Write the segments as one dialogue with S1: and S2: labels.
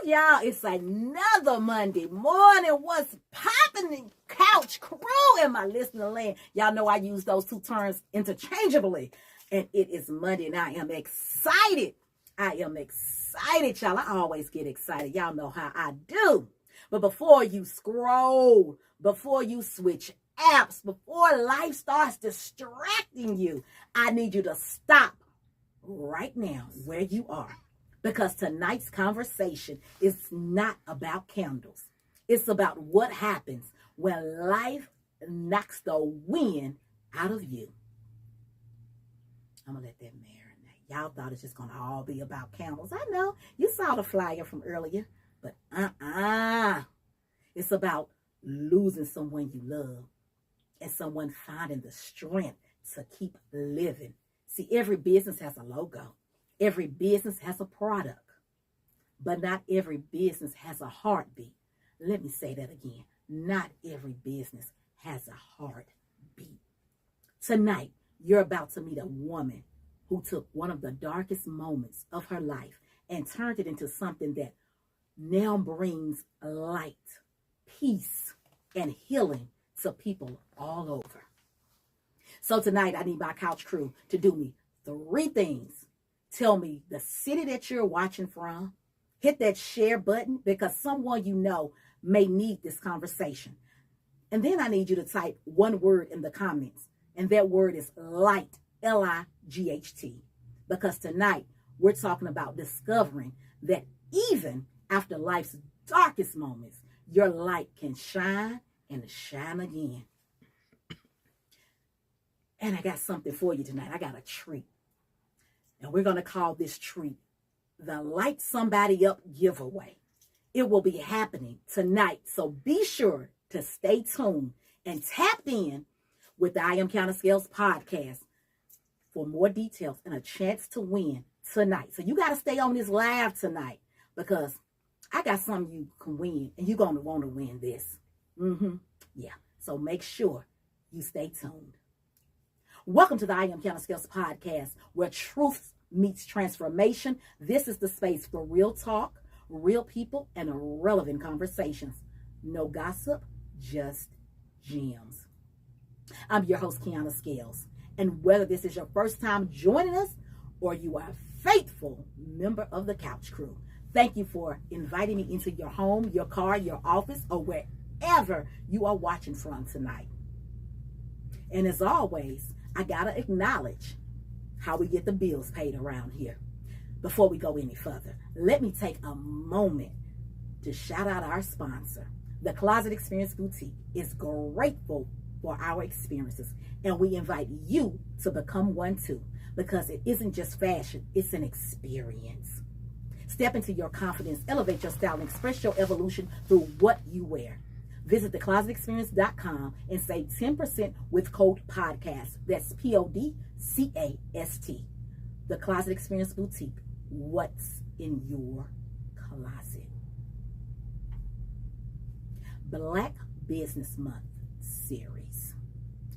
S1: y'all. It's another Monday morning. What's popping in couch crew in my listening land? Y'all know I use those two terms interchangeably. And it is Monday and I am excited. Y'all. I always get excited. Y'all know how I do. But before you scroll, before you switch apps, before life starts distracting you, I need you to stop right now where you are. Because tonight's conversation is not about candles. It's about what happens when life knocks the wind out of you. I'm going to let that marinate. Y'all thought it's just going to all be about candles. I know. You saw the flyer from earlier. But it's about losing someone you love and someone finding the strength to keep living. See, every business has a logo. Every business has a product, but not every business has a heartbeat. Let me say that again. Not every business has a heartbeat. Tonight, you're about to meet a woman who took one of the darkest moments of her life and turned it into something that now brings light, peace, and healing to people all over. So tonight, I need my couch crew to do me 3 things. Tell me the city that you're watching from. Hit that share button because someone you know may need this conversation. And then I need you to type one word in the comments. And that word is light, L-I-G-H-T. Because tonight we're talking about discovering that even after life's darkest moments, your light can shine and shine again. And I got something for you tonight. I got a treat. And we're going to call this treat the Light Somebody Up giveaway. It will be happening tonight. So be sure to stay tuned and tap in with the I Am Qiana Scales podcast for more details and a chance to win tonight. So you got to stay on this live tonight because I got something you can win and you're going to want to win this. Yeah. So make sure you stay tuned. Welcome to the I Am Qiana Scales podcast, where truth meets transformation. This is the space for real talk, real people, and relevant conversations. No gossip, just gems. I'm your host, Qiana Scales. And whether this is your first time joining us or you are a faithful member of the couch crew, thank you for inviting me into your home, your car, your office, or wherever you are watching from tonight. And as always, I gotta acknowledge how we get the bills paid around here. Before we go any further, let me take a moment to shout out our sponsor. The Closet Experience Boutique is grateful for our experiences, and we invite you to become one too, because it isn't just fashion, it's an experience. Step into your confidence, elevate your style, and express your evolution through what you wear. Visit theclosetexperience.com and save 10% with code PODCAST. That's PODCAST. The Closet Experience Boutique. What's in your closet? Black Business Month series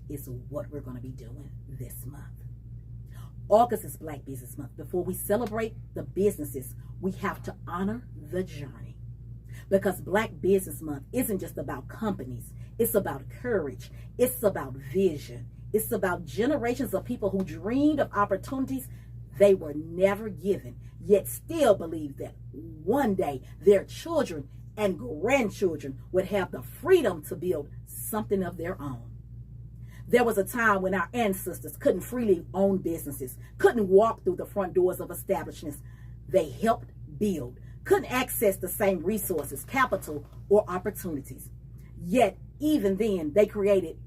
S1: is what we're going to be doing this month. August is Black Business Month. Before we celebrate the businesses, we have to honor the journey. Because Black Business Month isn't just about companies. It's about courage. It's about vision. It's about generations of people who dreamed of opportunities they were never given, yet still believe that one day their children and grandchildren would have the freedom to build something of their own. There was a time when our ancestors couldn't freely own businesses, couldn't walk through the front doors of establishments they helped build, couldn't access the same resources, capital, or opportunities. Yet, even then, they created,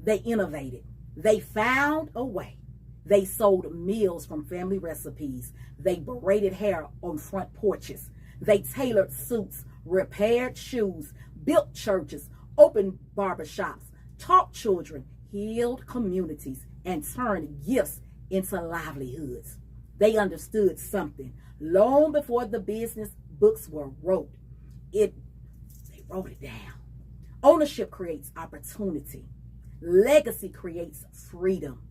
S1: they innovated, they found a way. They sold meals from family recipes. They braided hair on front porches. They tailored suits, repaired shoes, built churches, opened barbershops, taught children, healed communities, and turned gifts into livelihoods. They understood something long before the business books were wrote. They wrote it down. Ownership creates opportunity. Legacy creates freedom.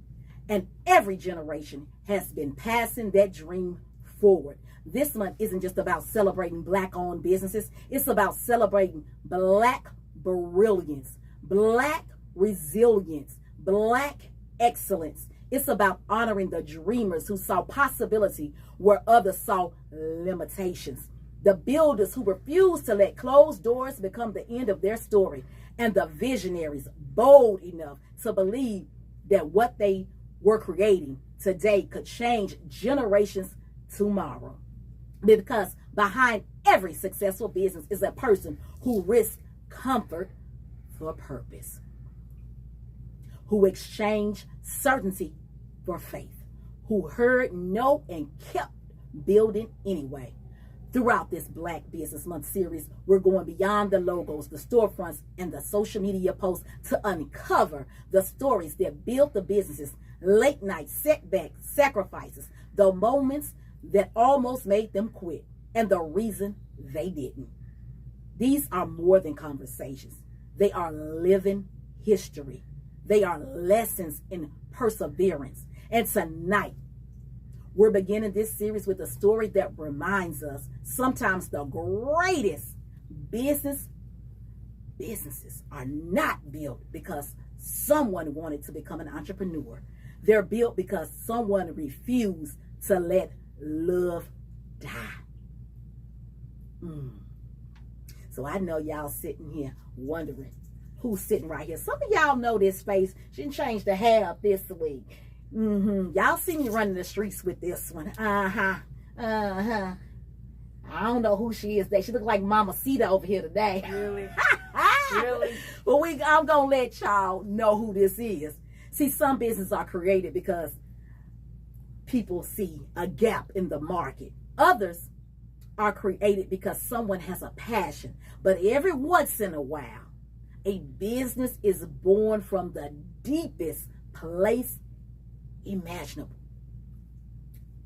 S1: And every generation has been passing that dream forward. This month isn't just about celebrating Black-owned businesses. It's about celebrating Black brilliance, Black resilience, Black excellence. It's about honoring the dreamers who saw possibility where others saw limitations. The builders who refused to let closed doors become the end of their story. And the visionaries bold enough to believe that what they were creating today could change generations tomorrow. Because behind every successful business is a person who risked comfort for purpose, who exchanged certainty for faith, who heard no and kept building anyway. Throughout this Black Business Month series, we're going beyond the logos, the storefronts, and the social media posts to uncover the stories that built the businesses, late night setbacks, sacrifices, the moments that almost made them quit, and the reason they didn't. These are more than conversations. They are living history. They are lessons in perseverance. And tonight, we're beginning this series with a story that reminds us sometimes the greatest businesses are not built because someone wanted to become an entrepreneur. They're built because someone refused to let love die. So I know y'all sitting here wondering who's sitting right here. Some of y'all know this face. She didn't change the hair up this week. Y'all see me running the streets with this one. I don't know who she is. She look like Mama Sita over here today.
S2: Really? Really?
S1: But I'm gonna let y'all know who this is. See, some businesses are created because people see a gap in the market. Others are created because someone has a passion. But every once in a while, a business is born from the deepest place imaginable.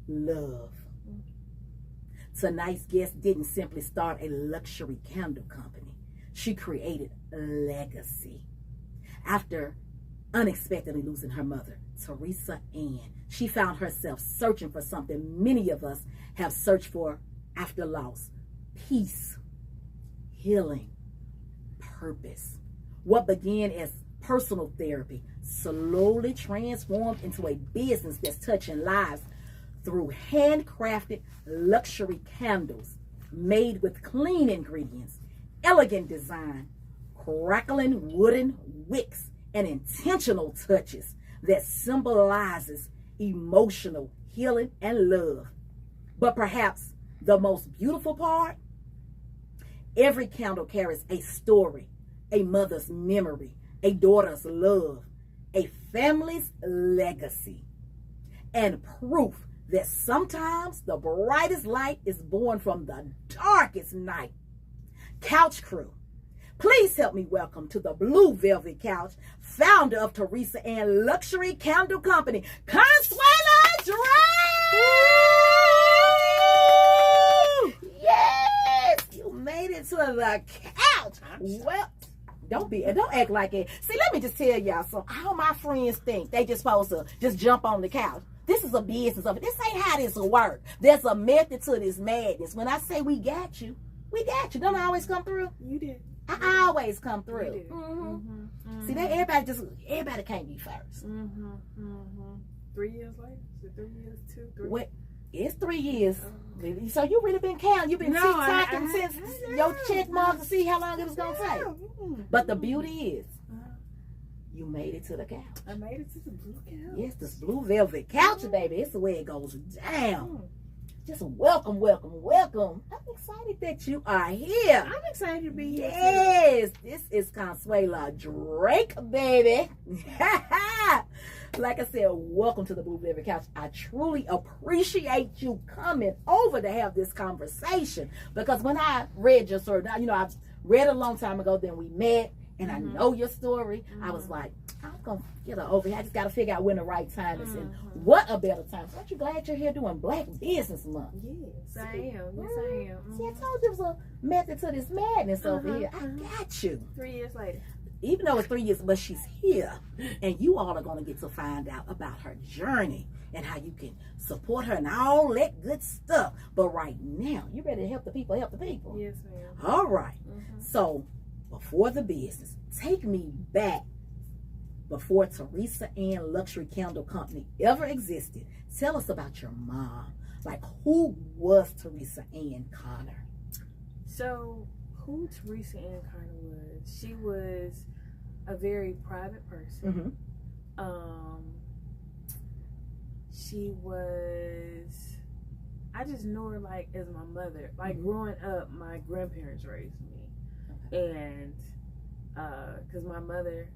S1: Love. Tonight's guest didn't simply start a luxury candle company. She created a legacy. After unexpectedly losing her mother, Teresa Ann, she found herself searching for something many of us have searched for after loss: peace, healing, purpose. What began as personal therapy slowly transformed into a business that's touching lives through handcrafted luxury candles made with clean ingredients, elegant design, crackling wooden wicks, and intentional touches that symbolizes emotional healing and love. But perhaps the most beautiful part, every candle carries a story, a mother's memory, a daughter's love, a family's legacy, and proof that sometimes the brightest light is born from the darkest night. Couch crew, please help me welcome to the Blue Velvet Couch, founder of Teresa Ann Luxury Candle Company, Consuela Drake! Yes! You made it to the couch. Well, don't act like it. See, let me just tell y'all something. How my friends think they just supposed to just jump on the couch. This is a business of it. This ain't how this will work. There's a method to this madness. When I say we got you, we got you. Don't I always come through?
S2: You did.
S1: I always come through.
S2: You did.
S1: See, that everybody can't be first.
S2: 3 years later? Is it 3 years? 2, 3?
S1: What? It's 3 years. So you really been counting. You've been tick-tocking since your check mark to see how long it was going to take. But the beauty is, you made it to the couch.
S2: I made it to the blue couch.
S1: Yes, this Blue Velvet Couch, baby. It's the way it goes down. Just welcome, welcome, welcome. I'm excited that you are here.
S2: I'm excited to be here.
S1: Yes, this is Consuela Drake, baby. Like I said, welcome to the Blue Velvet Couch. I truly appreciate you coming over to have this conversation, because when I read your story, I've read it a long time ago, then we met, and I know your story. I was like, I'm going to get her over here. I just got to figure out when the right time is. And what a better time. So aren't you glad you're here doing Black Business Month?
S2: Yes, I am. Yes, I am.
S1: See, I told you there was a method to this madness over here. I got you.
S2: 3 years later.
S1: even though it's 3 years, but she's here. And you all are going to get to find out about her journey and how you can support her and all that good stuff. But right now, you ready to help the people, help the people.
S2: Yes, ma'am.
S1: All right. So before the business, take me back before Teresa Ann Luxury Candle Company ever existed. Tell us about your mom. Like, who was Teresa Ann Connor?
S2: So, who Teresa Ann Connor was? She was a very private person. She was, I just knew her like as my mother. Like growing up, my grandparents raised me, and because my mother,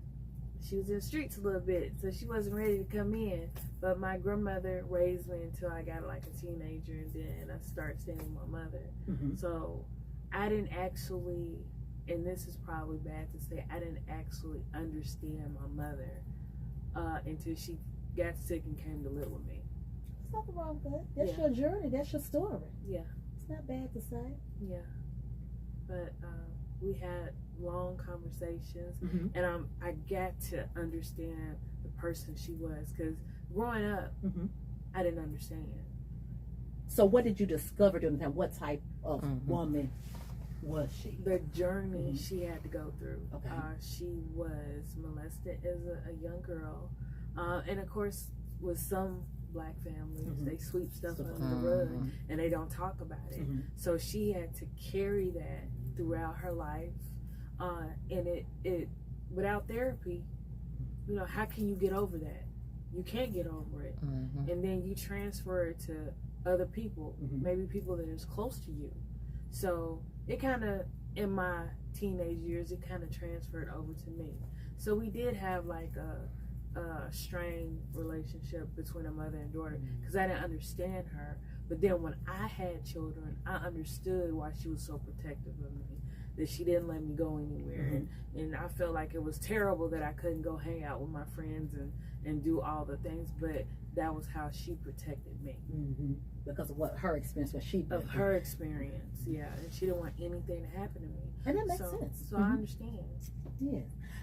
S2: she was in the streets a little bit, so she wasn't ready to come in. But my grandmother raised me until I got like a teenager, and then I started staying with my mother. So I didn't actually, and this is probably bad to say, I didn't actually understand my mother until she got sick and came to live with me.
S1: There's nothing wrong with that. That's your journey. That's your story.
S2: Yeah.
S1: It's not bad to say.
S2: Yeah. But we had long conversations, and I got to understand the person she was, because growing up, I didn't understand.
S1: So what did you discover during the time? What type of woman was she?
S2: The journey she had to go through.
S1: Okay.
S2: She was molested as a young girl, and of course, with some Black families, they sweep stuff under the rug and they don't talk about it. So she had to carry that throughout her life, and it without therapy, you know, how can you get over that? You can't get over it, and then you transfer it to other people, maybe people that is close to you. So it kind of, in my teenage years, it kind of transferred over to me. So we did have like a strained relationship between a mother and daughter, because I didn't understand her. But then when I had children, I understood why she was so protective of me, that she didn't let me go anywhere. And I felt like it was terrible that I couldn't go hang out with my friends and do all the things, but that was how she protected me.
S1: Because of what her experience, what she did.
S2: Of her experience, yeah. And she didn't want anything to happen to me.
S1: And that makes sense.
S2: So I understand.
S1: Yeah.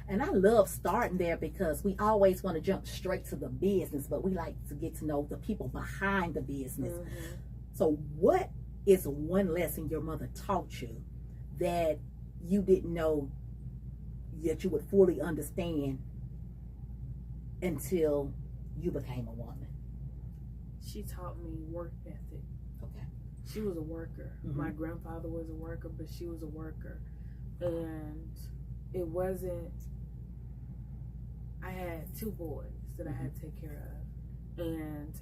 S1: And I love starting there, because we always want to jump straight to the business, but we like to get to know the people behind the business. So what is one lesson your mother taught you that you didn't know that you would fully understand until you became a woman?
S2: She taught me work ethic.
S1: Okay.
S2: She was a worker. My grandfather was a worker, but she was a worker. And it wasn't, I had 2 boys that I had to take care of, and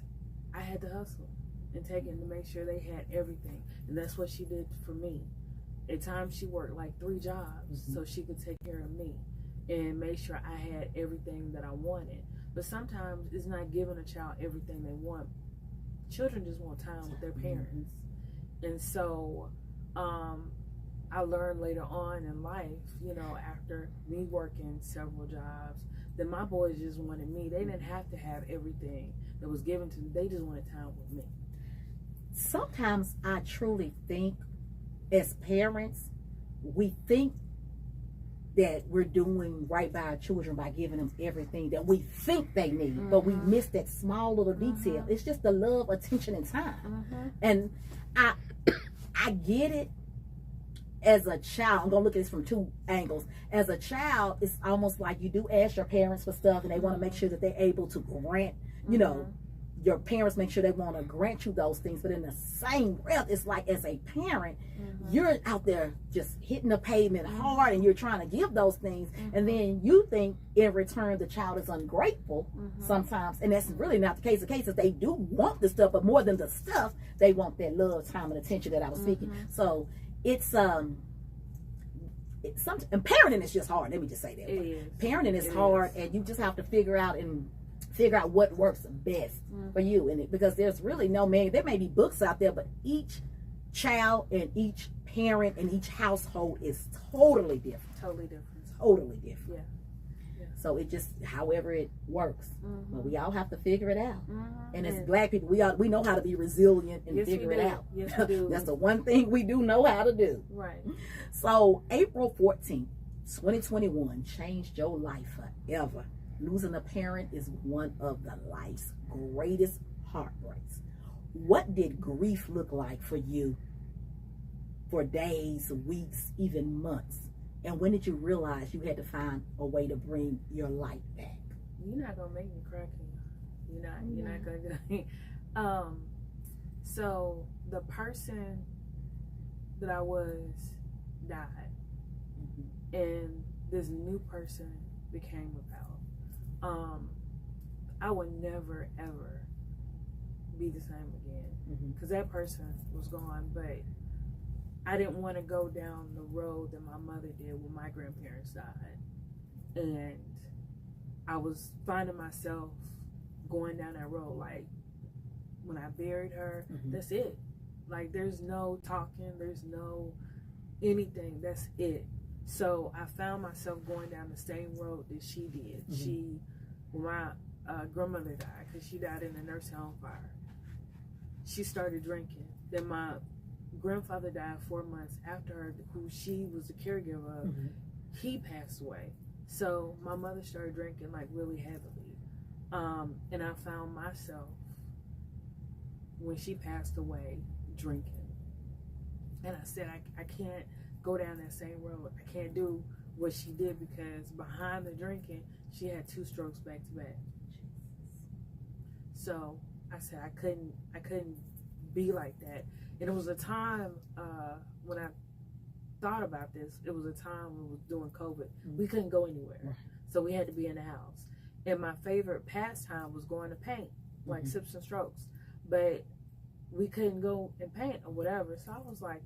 S2: I had to hustle and take it to make sure they had everything. And that's what she did for me. At times she worked like 3 jobs so she could take care of me and make sure I had everything that I wanted. But sometimes it's not giving a child everything they want. Children just want time with their parents. And so I learned later on in life, you know, after me working several jobs, that my boys just wanted me. They didn't have to have everything that was given to them. They just wanted time with me.
S1: Sometimes I truly think, as parents, we think that we're doing right by our children by giving them everything that we think they need, but we miss that small little detail. It's just the love, attention, and time. And I get it. As a child, I'm gonna look at this from 2 angles. As a child, it's almost like you do ask your parents for stuff, and they want to make sure that they're able to grant, you know, your parents make sure they want to grant you those things. But in the same breath, it's like, as a parent, you're out there just hitting the pavement hard, and you're trying to give those things, and then you think in return the child is ungrateful sometimes, and that's really not the case. The case is they do want the stuff, but more than the stuff, they want that love, time, and attention that I was speaking. So it's and parenting is just hard. Let me just say that. Parenting is hard, and you just have to figure out what works best for you. And because there's really no man. There may be books out there, but each child and each parent and each household is totally different.
S2: Totally different.
S1: Totally different.
S2: Yeah.
S1: So it just, however it works, but we all have to figure it out. And as Black people, we know how to be resilient and figure it out.
S2: Yes, we do.
S1: That's the one thing we do know how to do.
S2: Right.
S1: So April 14th, 2021 changed your life forever. Losing a parent is one of the life's greatest heartbreaks. What did grief look like for you for days, weeks, even months? And when did you realize you had to find a way to bring your light back?
S2: You're not gonna make me cry, Qiana. You're not gonna do it. So the person that I was died, and this new person became about. I would never ever be the same again, because that person was gone. But I didn't want to go down the road that my mother did when my grandparents died, and I was finding myself going down that road. Like, when I buried her, that's it. Like, there's no talking, there's no anything, that's it. So I found myself going down the same road that she did. When my grandmother died, because she died in a nursing home fire, she started drinking. Then my grandfather died 4 months after her, who she was the caregiver of. He passed away. So my mother started drinking, like, really heavily. And I found myself, when she passed away, drinking. And I said, I can't go down that same road. I can't do what she did, because behind the drinking, she had 2 strokes back to back. So I said I couldn't be like that. And it was a time when I thought about this. It was a time when we was doing COVID. We couldn't go anywhere, so we had to be in the house. And my favorite pastime was going to paint, like Sips and Strokes. But we couldn't go and paint or whatever. So I was like,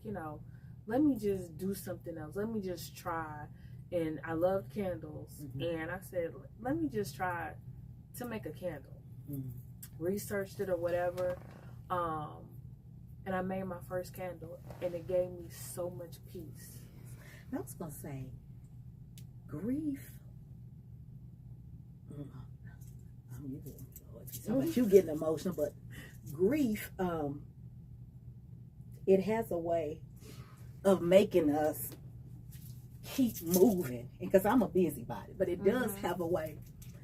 S2: let me just do something else. Let me just try. And I loved candles. And I said, let me just try to make a candle. Researched it or whatever. And I made my first candle. And it gave me so much peace.
S1: I was going to say, grief. You getting emotional, but grief, it has a way of making us keep moving. Because I'm a busybody, but it does have a way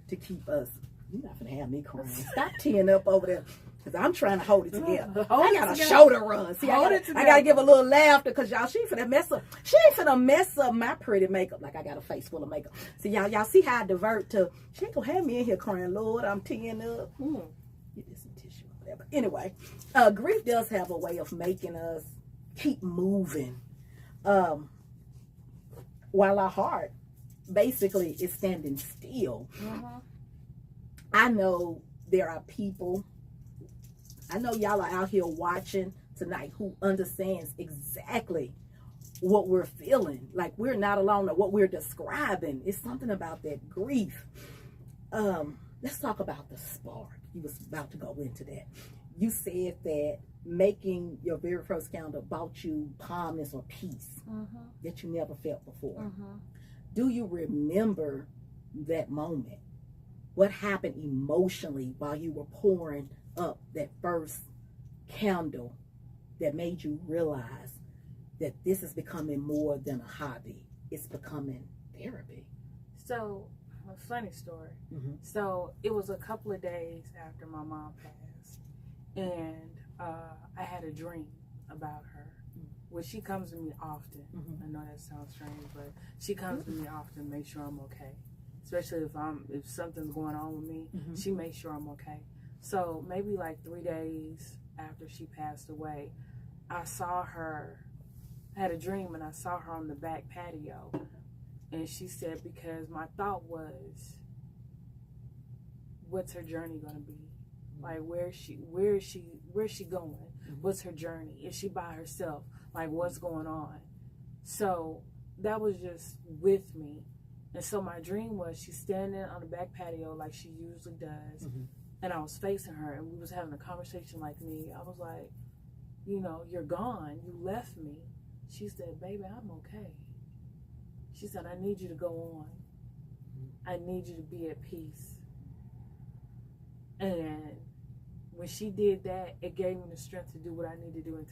S1: to keep us. You're not gonna have me crying. Stop teeing up over there, because I'm trying to hold it together. I got a shoulder run. See, I gotta give a little laughter, because y'all, she finna mess up. She ain't finna mess up my pretty makeup. Like, I got a face full of makeup. See, y'all see how I divert to, she ain't gonna have me in here crying, Lord, I'm teeing up. Get this some tissue or whatever. Anyway, grief does have a way of making us keep moving. While our heart basically is standing still. I know there are people, I know y'all are out here watching tonight who understands exactly what we're feeling. Like, we're not alone in what we're describing. It's something about that grief. Let's talk about the spark. You was about to go into that. You said that making your very first candle brought you calmness or peace that you never felt before. Do you remember that moment? What happened emotionally while you were pouring up that first candle that made you realize that this is becoming more than a hobby? It's becoming therapy.
S2: So, a funny story. So, it was a couple of days after my mom passed, and I had a dream about her. Well, she comes to me often. I know that sounds strange, but she comes to me often to make sure I'm okay. Especially if something's going on with me, she makes sure I'm okay. So maybe like 3 days after she passed away, I saw her. I had a dream, and I saw her on the back patio, and she said, because my thought was, what's her journey gonna be? Like, where is she going? What's her journey? Is she by herself? Like, what's going on? So that was just with me. And so my dream was, she's standing on the back patio like she usually does. And I was facing her, and we was having a conversation like me. I was like, you're gone. You left me. She said, baby, I'm okay. She said, I need you to go on. I need you to be at peace. And when she did that, it gave me the strength to do what I need to do and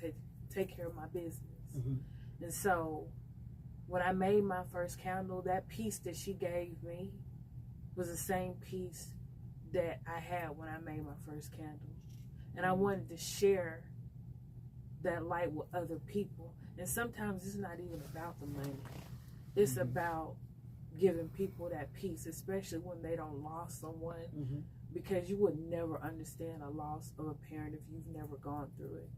S2: take care of my business. And so when I made my first candle, that piece that she gave me was the same piece that I had when I made my first candle. And I wanted to share that light with other people. And sometimes it's not even about the money. It's about giving people that peace, especially when they don't lost someone, because you would never understand a loss of a parent if you've never gone through it.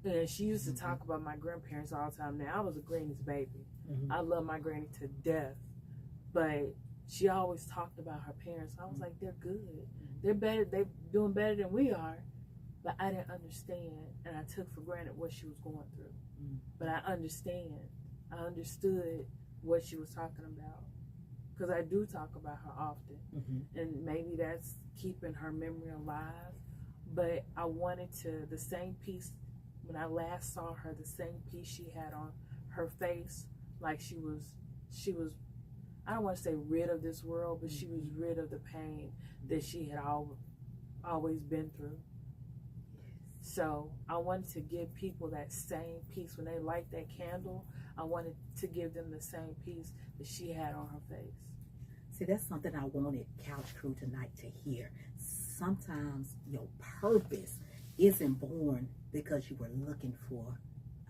S2: And she used to talk about my grandparents all the time. Now, I was a granny's baby. I love my granny to death, but she always talked about her parents. I was like, they're good. They're better. They're doing better than we are. But I didn't understand, and I took for granted what she was going through. But I understand. I understood what she was talking about, because I do talk about her often. And maybe that's keeping her memory alive. But I wanted to, the same piece, when I last saw her, the same piece she had on her face, like she was, I don't want to say rid of this world, but she was rid of the pain that she had always been through. So I wanted to give people that same piece. When they light that candle, I wanted to give them the same piece that she had on her face.
S1: See, that's something I wanted Couch Crew tonight to hear. Sometimes your purpose isn't born because you were looking for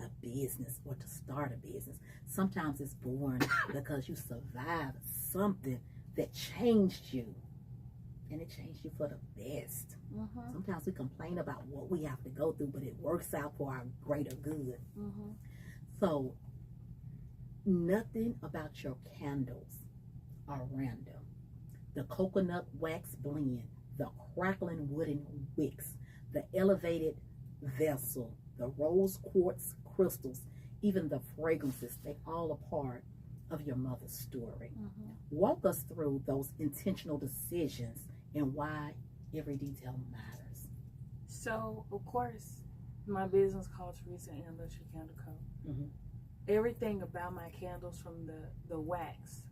S1: a business or to start a business. Sometimes it's born because you survived something that changed you, and it changed you for the best. Sometimes we complain about what we have to go through, but it works out for our greater good. So nothing about your candles are random. The coconut wax blend, the crackling wooden wicks, the elevated vessel, the rose quartz crystals, even the fragrances, they all are part of your mother's story. Walk us through those intentional decisions and why every detail matters.
S2: So, of course, my business called Teresa and Luxury Candle Co. Everything about my candles, from the wax,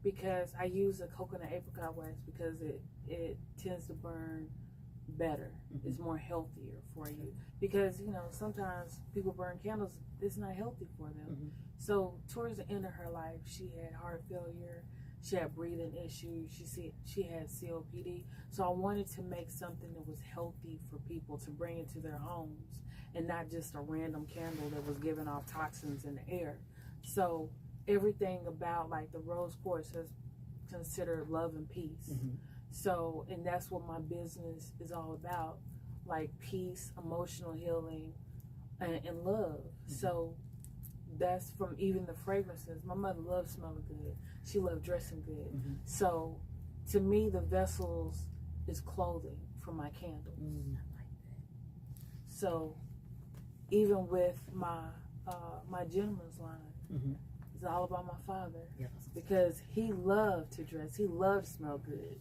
S2: because I use a coconut apricot wax because it tends to burn better. It's more healthier for you, because sometimes people burn candles, it's not healthy for them. So towards the end of her life, she had heart failure, she had breathing issues, she had COPD. So I wanted to make something that was healthy for people to bring into their homes, and not just a random candle that was giving off toxins in the air. So everything about, like, the rose quartz is considered love and peace. So, and that's what my business is all about, like peace, emotional healing, and love. So that's from even the fragrances. My mother loved smelling good. She loved dressing good. So to me, the vessels is clothing for my candles.
S1: I like that.
S2: So even with my my gentleman's line, it's all about my father, because he loved to dress. He loved to smell good.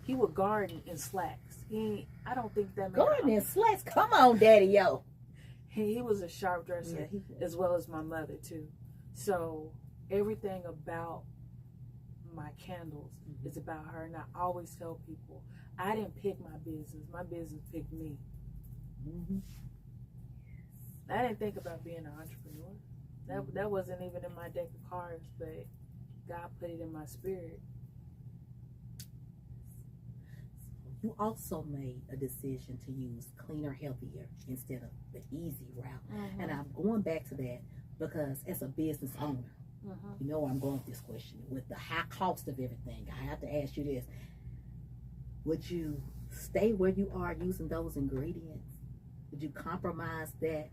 S2: He would garden in slacks. I don't think that
S1: garden in slacks. Come on, Daddy, yo.
S2: He was a sharp dresser, as well as my mother too. So everything about my candles is about her. And I always tell people, I didn't pick my business. My business picked me. I didn't think about being an entrepreneur. That wasn't even in my deck of cards, but God put it in my spirit.
S1: You also made a decision to use cleaner, healthier instead of the easy route. And I'm going back to that because as a business owner, you know where I'm going with this question. With the high cost of everything, I have to ask you this. Would you stay where you are using those ingredients? Would you compromise that?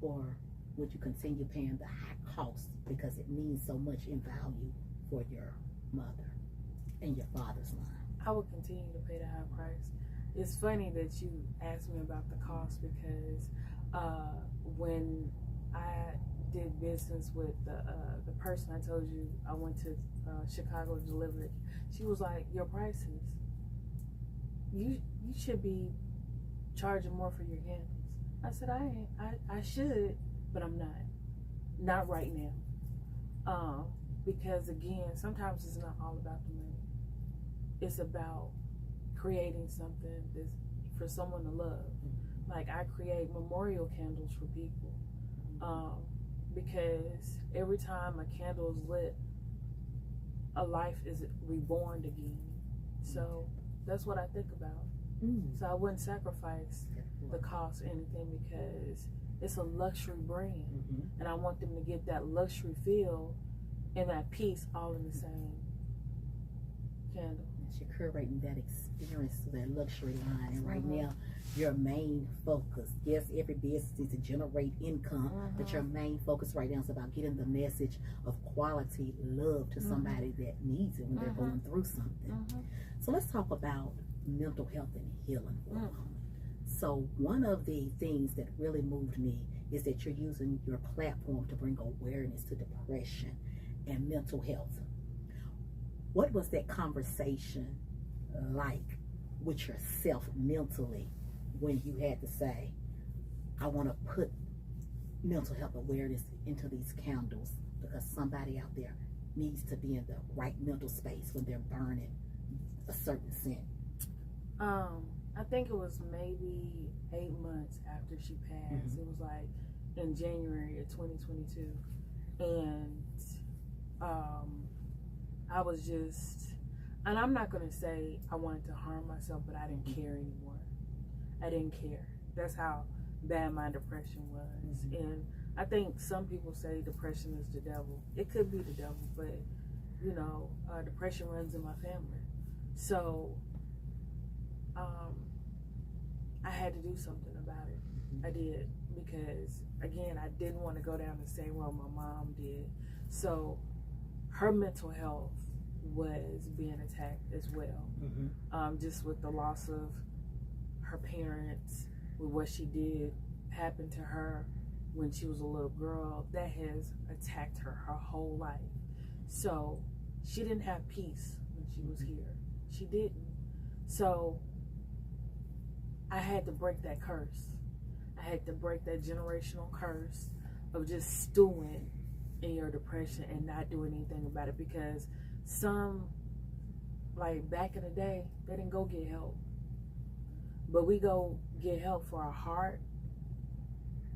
S1: Or would you continue paying the high cost because it means so much in value for your mother and your father's line?
S2: I would continue to pay the high price. It's funny that you asked me about the cost, because when I did business with the person I told you I went to Chicago to deliver it, she was like, your prices, you should be charging more for your candles. I said, I should, but I'm not right now. Because again, sometimes it's not all about the money. It's about creating something that's for someone to love. Like, I create memorial candles for people. because every time a candle is lit, a life is reborn again. So that's what I think about. So I wouldn't sacrifice the cost or anything because it's a luxury brand, and I want them to get that luxury feel and that peace all in the same candle.
S1: You're curating that experience to that luxury line, and right now your main focus, yes, every business needs to generate income, but your main focus right now is about getting the message of quality love to somebody that needs it when they're going through something. So let's talk about mental health and healing for a moment. So one of the things that really moved me is that you're using your platform to bring awareness to depression and mental health. What was that conversation like with yourself mentally when you had to say, I want to put mental health awareness into these candles because somebody out there needs to be in the right mental space when they're burning a certain scent?
S2: I think it was maybe 8 months after she passed. It was like in January of 2022. And I was just, and I'm not going to say I wanted to harm myself, but I didn't care anymore. I didn't care. That's how bad my depression was. And I think some people say depression is the devil. It could be the devil, but you know, depression runs in my family. So I had to do something about it. I did, because again, I didn't want to go down the same road my mom did. So her mental health was being attacked as well. Just with the loss of her parents, with what she did happen to her when she was a little girl, that has attacked her whole life. So she didn't have peace when she was here. She didn't. So I had to break that curse. I had to break that generational curse of just stewing in your depression and not doing anything about it, because some, like back in the day, they didn't go get help. But we go get help for our heart.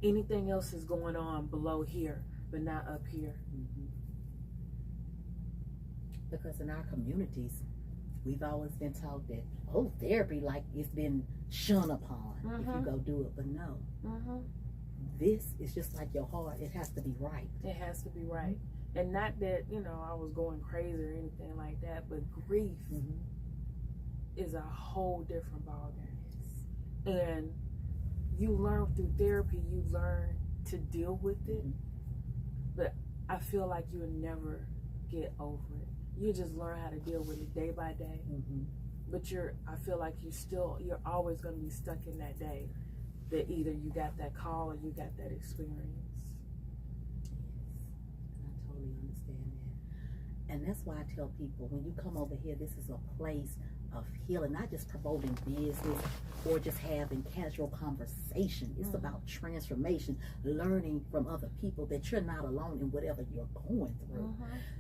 S2: Anything else is going on below here, but not up here.
S1: Because in our communities, we've always been taught that, oh, therapy, like it's been shunned upon if you go do it. But no, this is just like your heart. It has to be right.
S2: It has to be right. And not that, you know, I was going crazy or anything like that, but grief is a whole different ballgame. And you learn through therapy, you learn to deal with it. But I feel like you'll never get over it. You just learn how to deal with it day by day. But I feel like you're always going to be stuck in that day that either you got that call or you got that experience.
S1: Yes, I totally understand that. And that's why I tell people, when you come over here, this is a place of healing, not just promoting business or just having casual conversation. It's about transformation, learning from other people that you're not alone in whatever you're going through.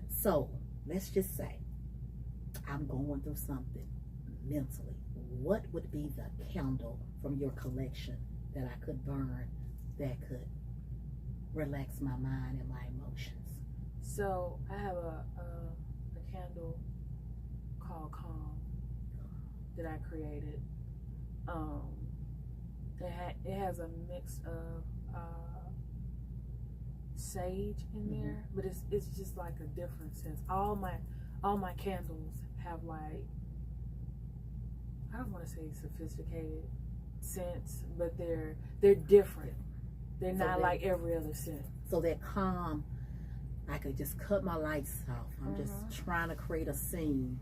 S1: So let's just say I'm going through something mentally. What would be the candle from your collection that I could burn that could relax my mind and my emotions?
S2: So I have a candle called Calm that I created. It has a mix of sage in there, but it's just like a different sense. All my candles have, like, I don't want to say sophisticated scents, but they're different. They're not like every other scent.
S1: So that Calm, I could just cut my lights off. I'm just trying to create a scene.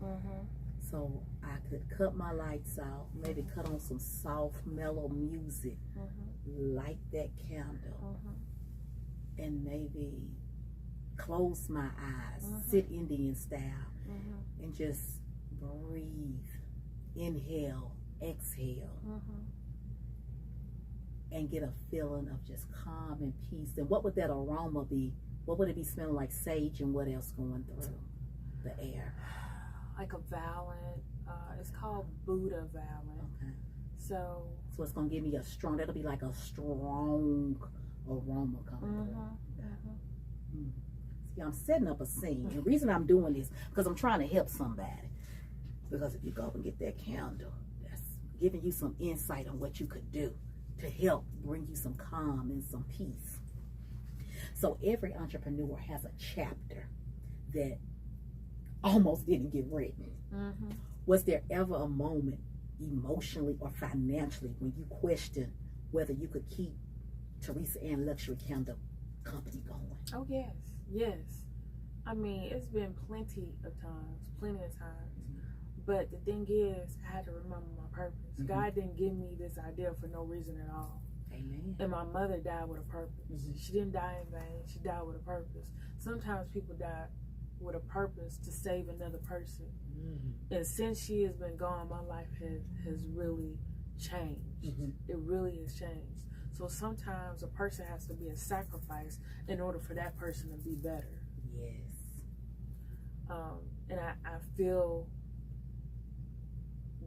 S1: So I could cut my lights out, maybe cut on some soft, mellow music, light that candle, and maybe close my eyes, sit Indian style, and just breathe. Inhale, exhale, and get a feeling of just calm and peace. And what would that aroma be? What would it be smelling like? Sage and what else going through the air?
S2: Like a valent. It's called Buddha valent.
S1: Okay.
S2: So
S1: it's gonna give me that'll be like a strong aroma coming through. See, I'm setting up a scene. The reason I'm doing this because I'm trying to help somebody. Because if you go and get that candle, that's giving you some insight on what you could do to help bring you some calm and some peace. So every entrepreneur has a chapter that almost didn't get written. Was there ever a moment emotionally or financially when you questioned whether you could keep Teresa Ann Luxury Candle Company going?
S2: Oh, yes. I mean, it's been plenty of times. But the thing is, I had to remember my purpose. God didn't give me this idea for no reason at all.
S1: Amen.
S2: And my mother died with a purpose. She didn't die in vain. She died with a purpose. Sometimes people die with a purpose to save another person. And since she has been gone, my life has really changed. It really has changed. So sometimes a person has to be a sacrifice in order for that person to be better.
S1: Yes.
S2: And I feel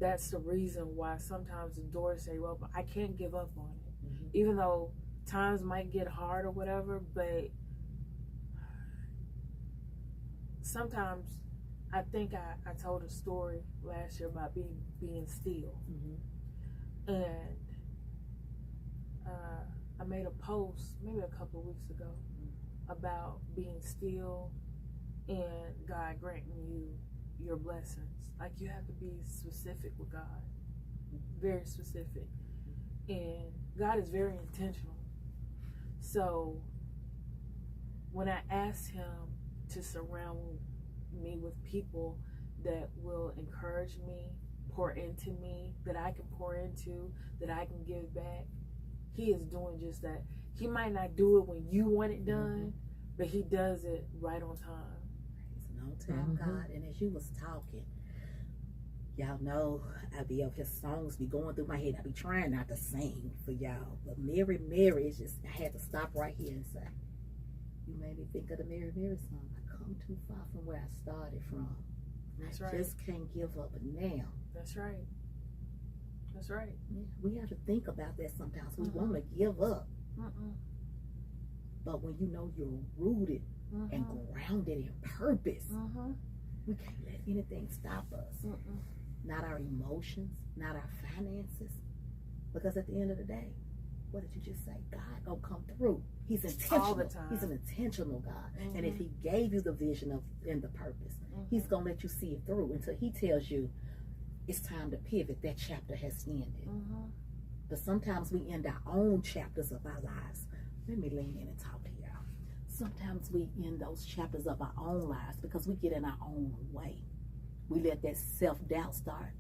S2: that's the reason why sometimes the doors say, well, I can't give up on it. Even though times might get hard or whatever, but sometimes I think I told a story last year about being still. And I made a post maybe a couple of weeks ago about being still and God granting you your blessings. Like, you have to be specific with God, very specific. And God is very intentional. So when I asked him to surround me with people that will encourage me, pour into me, that I can pour into, that I can give back, he is doing just that. He might not do it when you want it done, but he does it right on time.
S1: He's an on-time God. And as you was talking, y'all know I be up here, songs be going through my head. I be trying not to sing for y'all, but Mary, Mary is just, I had to stop right here and say, you made me think of the Mary, Mary song. I come too far from where I started from.
S2: That's
S1: I
S2: right.
S1: just can't give up now.
S2: That's right. That's right.
S1: Yeah, we have to think about that sometimes. We want to give up. But when you know you're rooted and grounded in purpose, we can't let anything stop us. Not our emotions, not our finances. Because at the end of the day, what did you just say? God gonna come through. He's intentional.
S2: All the time.
S1: He's an intentional God. And if he gave you the vision of and the purpose, he's gonna let you see it through until he tells you it's time to pivot. That chapter has ended. But sometimes we end our own chapters of our lives. Let me lean in and talk to y'all. Sometimes we end those chapters of our own lives because we get in our own way. We let that self-doubt start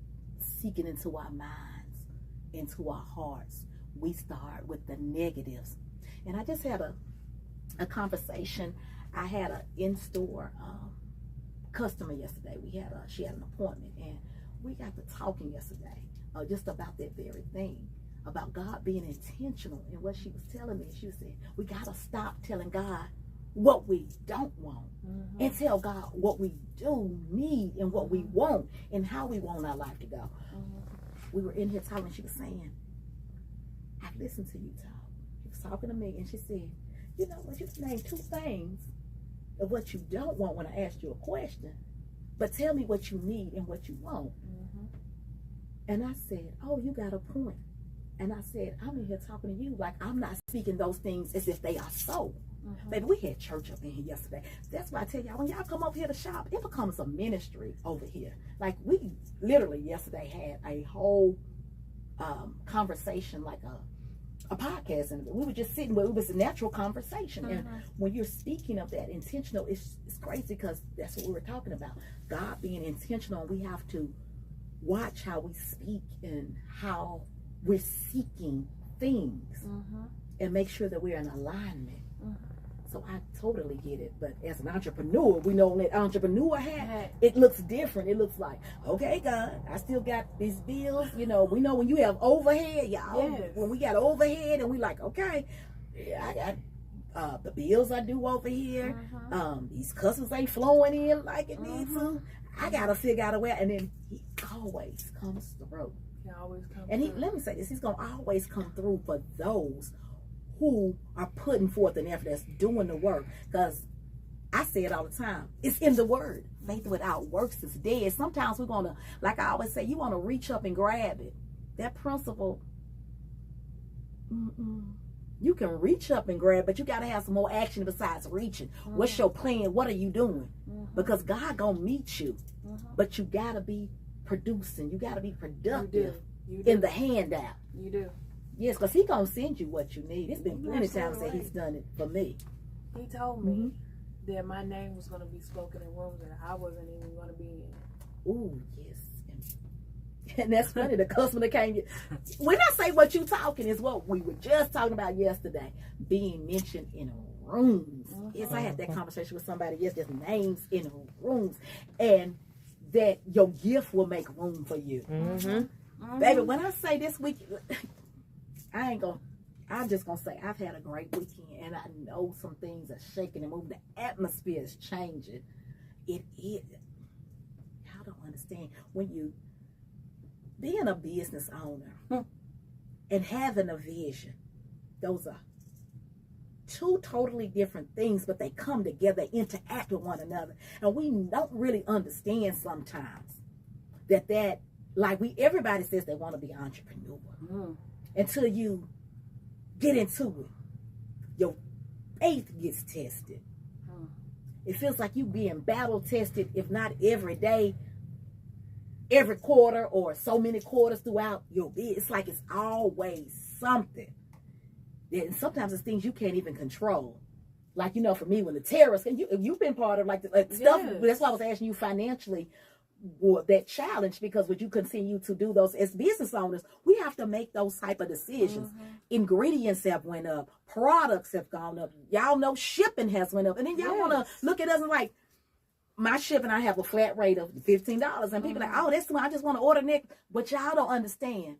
S1: seeking into our minds, into our hearts. We start with the negatives. And I just had a conversation. I had an in-store customer yesterday. She had an appointment, and we got to talking yesterday just about that very thing, about God being intentional. And what she was telling me, she said, we got to stop telling God what we don't want and tell God what we do need and what we want and how we want our life to go. We were in here talking. She was saying, I've listened to you talk. She was talking to me, and she said, you know what, you named 2 things of what you don't want when I asked you a question, but tell me what you need and what you want. And I said, oh, you got a point. And I said, I'm in here talking to you like I'm not speaking those things as if they are so. Baby, we had church up in here yesterday. That's why I tell y'all, when y'all come over here to shop, it becomes a ministry over here. Like, we literally yesterday had a whole conversation, like a podcast, and we were just sitting where it was a natural conversation. And when you're speaking of that intentional, it's crazy because that's what we were talking about. God being intentional, we have to watch how we speak and how we're seeking things and make sure that we're in alignment. So I totally get it. But as an entrepreneur, we know that entrepreneur hat, it looks different. It looks like, okay, God, I still got these bills. You know, we know when you have overhead, y'all. Yes. When we got overhead and we like, okay, yeah, I got the bills I do over here. These customers ain't flowing in like it needs to. I got to figure out a way. And then he always comes through.
S2: He always comes
S1: and
S2: through.
S1: Let me say this, he's going to always come through for those who are putting forth an effort, that's doing the work. Because I say it all the time. It's in the word. Faith without works is dead. Sometimes we're going to, like I always say, you want to reach up and grab it. That principle, you can reach up and grab, but you got to have some more action besides reaching. What's your plan? What are you doing? Because God going to meet you. But you got to be producing. You got to be productive
S2: You do.
S1: in the handout.
S2: You do.
S1: Yes, because he going to send you what you need. It's been plenty of times that he's done it for me.
S2: He told me that my name was going to be spoken in rooms that I wasn't even going to be in.
S1: Ooh, yes. And that's funny. The customer came. When I say what you talking is what we were just talking about yesterday. Being mentioned in rooms. Yes, I had that conversation with somebody. Yes, there's names in rooms. And that your gift will make room for you. Baby, when I say this week, I'm just going to say I've had a great weekend. And I know some things are shaking and moving. The atmosphere is changing. It is. I don't understand. When you being a business owner and having a vision, those are two totally different things, but they come together, they interact with one another. And we don't really understand sometimes that like everybody says they want to be an entrepreneur. Until you get into it, your faith gets tested. It feels like you being battle tested, if not every day, every quarter or so many quarters throughout your business. It's like it's always something. And sometimes it's things you can't even control. Like, for me, when the terrorists, and you've been part of like the stuff, that's why I was asking you financially, that challenge, because would you continue to do those as business owners? We have to make those type of decisions. Ingredients have went up, products have gone up. Y'all know shipping has went up, and then y'all want to look at us and like, my shipping, I have a flat rate of $15, and people are like, oh, that's why I just want to order next. But y'all don't understand.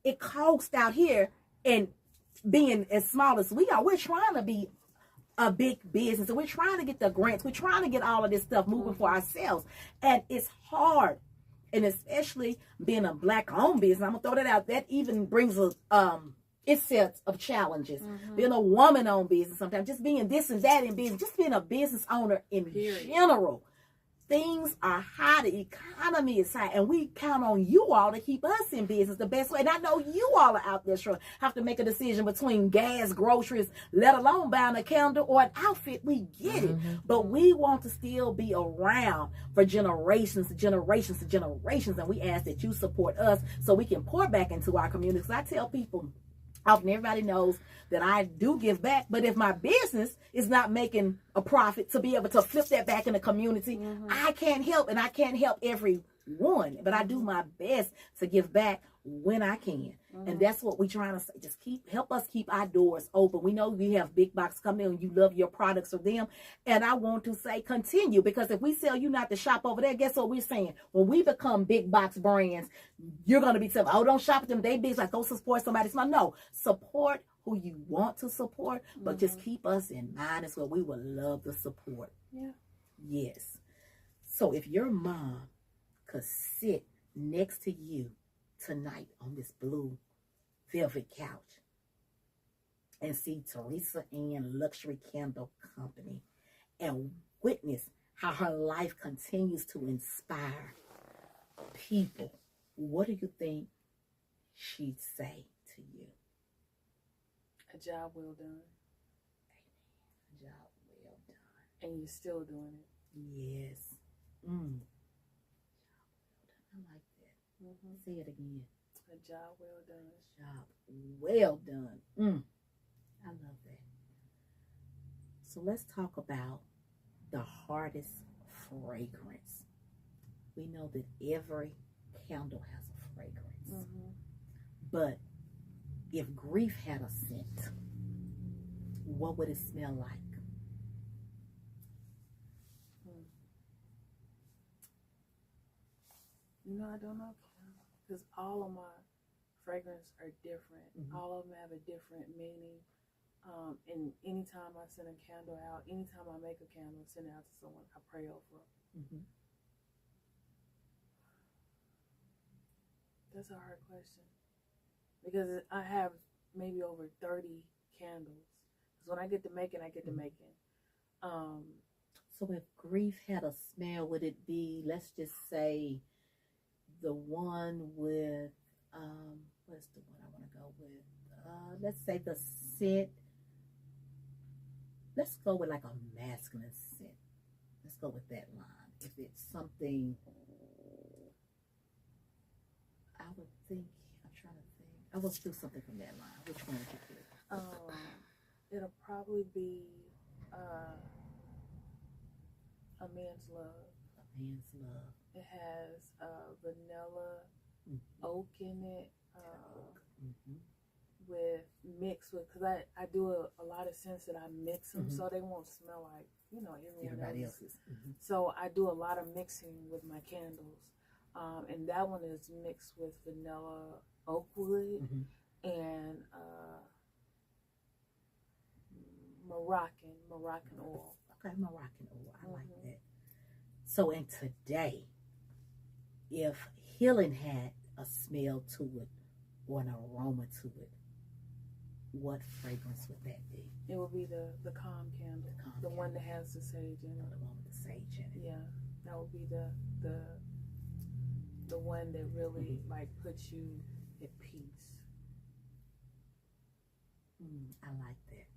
S1: It costs out here, and being as small as we are, we're trying to be a big business, and we're trying to get the grants. We're trying to get all of this stuff moving for ourselves, and it's hard. And especially being a Black-owned business, I'm gonna throw that out. That even brings its sets of challenges. Being a woman-owned business, sometimes just being this and that in business, just being a business owner in general. Things are high, the economy is high, and we count on you all to keep us in business the best way. And I know you all are out there have to make a decision between gas, groceries, let alone buying a candle or an outfit. We get it. But we want to still be around for generations to generations to generations. And we ask that you support us so we can pour back into our community. Because I tell people, often everybody knows that I do give back, but if my business is not making a profit to be able to flip that back in the community, I can't help, and I can't help everyone, but I do my best to give back when I can. And that's what we're trying to say. Just help us keep our doors open. We know we have big box coming in and you love your products for them. And I want to say continue, because if we sell you not to shop over there, guess what we're saying? When we become big box brands, you're going to be telling, oh, don't shop with them. They big, like go support somebody small. No, support who you want to support, but just keep us in mind as well. We would love the support. Yes. So if your mom could sit next to you tonight on this blue velvet couch and see Teresa Ann Luxury Candle Company and witness how her life continues to inspire people, what do you think she'd say to you?
S2: A job well done.
S1: A job well done.
S2: And you're still doing it.
S1: Yes. I like that. Say it again.
S2: A job well done.
S1: Job well done. I love that. So let's talk about the hardest fragrance. We know that every candle has a fragrance. But if grief had a scent, what would it smell like?
S2: I don't know, because all of my fragrances are different. All of them have a different meaning. And anytime I send a candle out, anytime I make a candle and send it out to someone, I pray over them. That's a hard question, because I have maybe over 30 candles. Because when I get to making, I get to making.
S1: So if grief had a smell, would it be, let's just say, the one with, what's the one I want to go with? Let's say the scent. Let's go with like a masculine scent. Let's go with that line. If it's something, I would think, I'm trying to think. I will do something from that line. Which one would you pick?
S2: It'll probably be A Man's Love.
S1: A Man's Love.
S2: It has vanilla oak in it. With mixed with, because I do a lot of scents that I mix them so they won't smell like, you know, everybody else's. So I do a lot of mixing with my candles. And that one is mixed with vanilla oak wood and Moroccan oil.
S1: Okay, Moroccan oil. I like that. So, and today, if healing had a smell to it or an aroma to it, what fragrance would that be?
S2: It would be the calm candle, the one that has the sage in it.
S1: The one with the sage in it.
S2: Yeah, that would be the one that really like puts you at peace.
S1: I like that.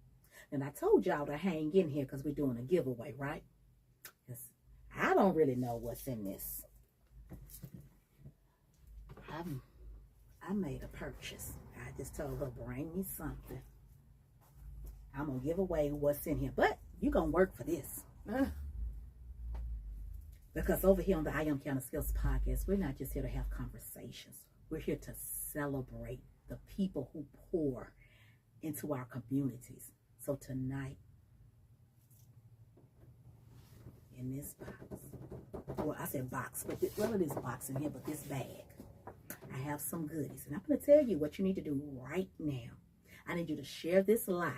S1: And I told y'all to hang in here because we're doing a giveaway, right? Because I don't really know what's in this. I made a purchase. I just told her, bring me something. I'm going to give away what's in here. But you're going to work for this. Because over here on the I Am Qiana Skills podcast, we're not just here to have conversations. We're here to celebrate the people who pour into our communities. So tonight, in this box, well, I said box, but it is box in here, but this bag, I have some goodies. And I'm going to tell you what you need to do right now. I need you to share this live,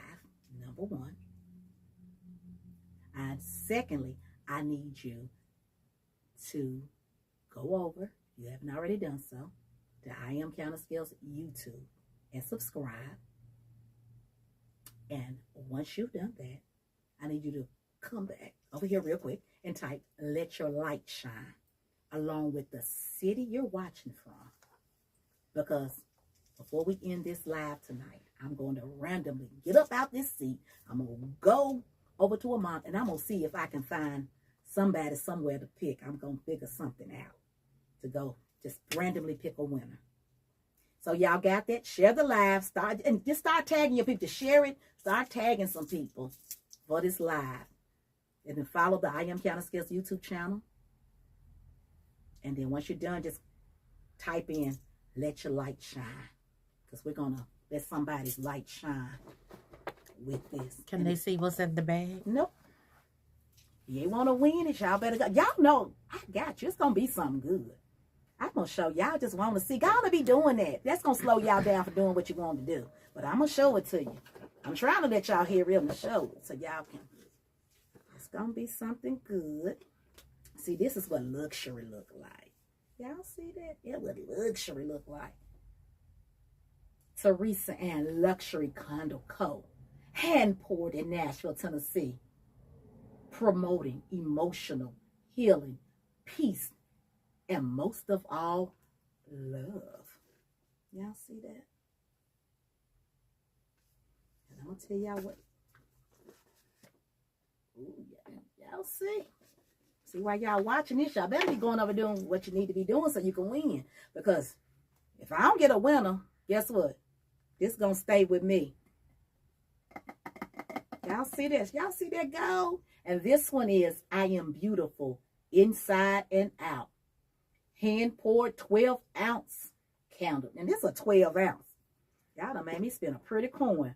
S1: number one. And secondly, I need you to go over, if you haven't already done so, to I Am Qiana Skills YouTube and subscribe. And once you've done that, I need you to come back over here real quick and type, let your light shine, along with the city you're watching from. Because before we end this live tonight, I'm going to randomly get up out this seat. I'm going to go over to a mom, and I'm going to see if I can find somebody somewhere to pick. I'm going to figure something out to go just randomly pick a winner. So y'all got that? Share the live. Start tagging your people. Share it. Start tagging some people for this live. And then follow the I Am Qiana Skills YouTube channel. And then once you're done, just type in, let your light shine. Because we're going to let somebody's light shine with this.
S3: Can they see what's in the bag?
S1: Nope. You ain't want to win it, y'all better go. Y'all know, I got you. It's going to be something good. I'm going to show y'all just want to see. God to be doing that. That's going to slow y'all down for doing what you want to do. But I'm going to show it to you. I'm trying to let y'all hear it and show it so y'all can. It's going to be something good. See, this is what luxury look like. Y'all see that? Yeah, what luxury look like. Teresa Ann Luxury Condo Co. Hand poured in Nashville, Tennessee. Promoting emotional healing, peace, and most of all, love. Y'all see that? And I'm going to tell y'all what. Ooh, y'all see. See, while y'all watching this, y'all better be going over doing what you need to be doing so you can win. Because if I don't get a winner, guess what? This going to stay with me. Y'all see this? Y'all see that gold? And this one is I Am Beautiful, Inside and Out. Hand poured 12-ounce candle. And this is a 12 ounce. Y'all done made me spend a pretty coin.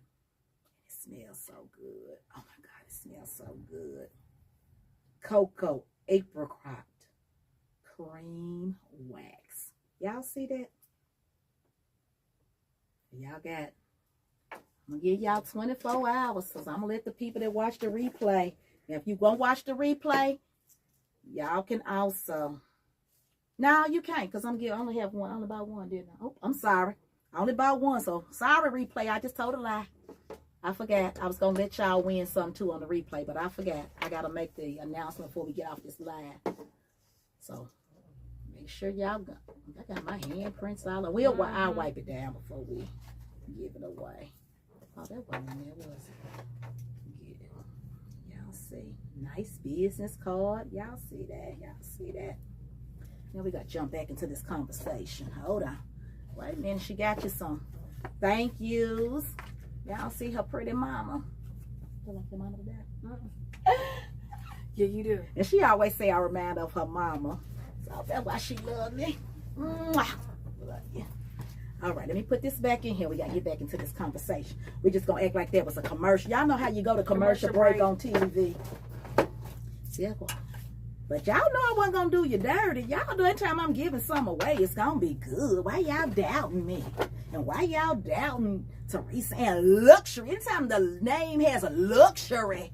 S1: It smells so good. Oh my God, it smells so good. Cocoa apricot cream wax. Y'all see that? Y'all got, I'm going to give y'all 24 hours because I'm going to let the people that watch the replay. Now, if you going to watch the replay, y'all can also. No, you can't because I only have one. I only bought one, didn't I? Oh, I'm sorry. I only bought one. So, sorry, replay. I just told a lie. I forgot. I was going to let y'all win something too on the replay, but I forgot. I got to make the announcement before we get off this live. So make sure y'all got, I got my handprints all over. I'll wipe it down before we give it away. Oh, that wasn't in there, was it? Y'all see. Nice business card. Y'all see that? Y'all see that? Now we got to jump back into this conversation. Hold on. Wait a minute. She got you some thank yous. Y'all see her pretty mama? Feel like your mama today?
S2: Yeah, you do.
S1: And she always say I remind her of her mama. So that's why she loves me. Mwah. Love you. All right, let me put this back in here. We got to get back into this conversation. We're just going to act like that was a commercial. Y'all know how you go to commercial break on TV. Yeah, but y'all know I wasn't going to do you dirty. Y'all know anytime I'm giving something away, it's going to be good. Why y'all doubting me? And why y'all doubting Teresa and luxury? Anytime the name has a luxury.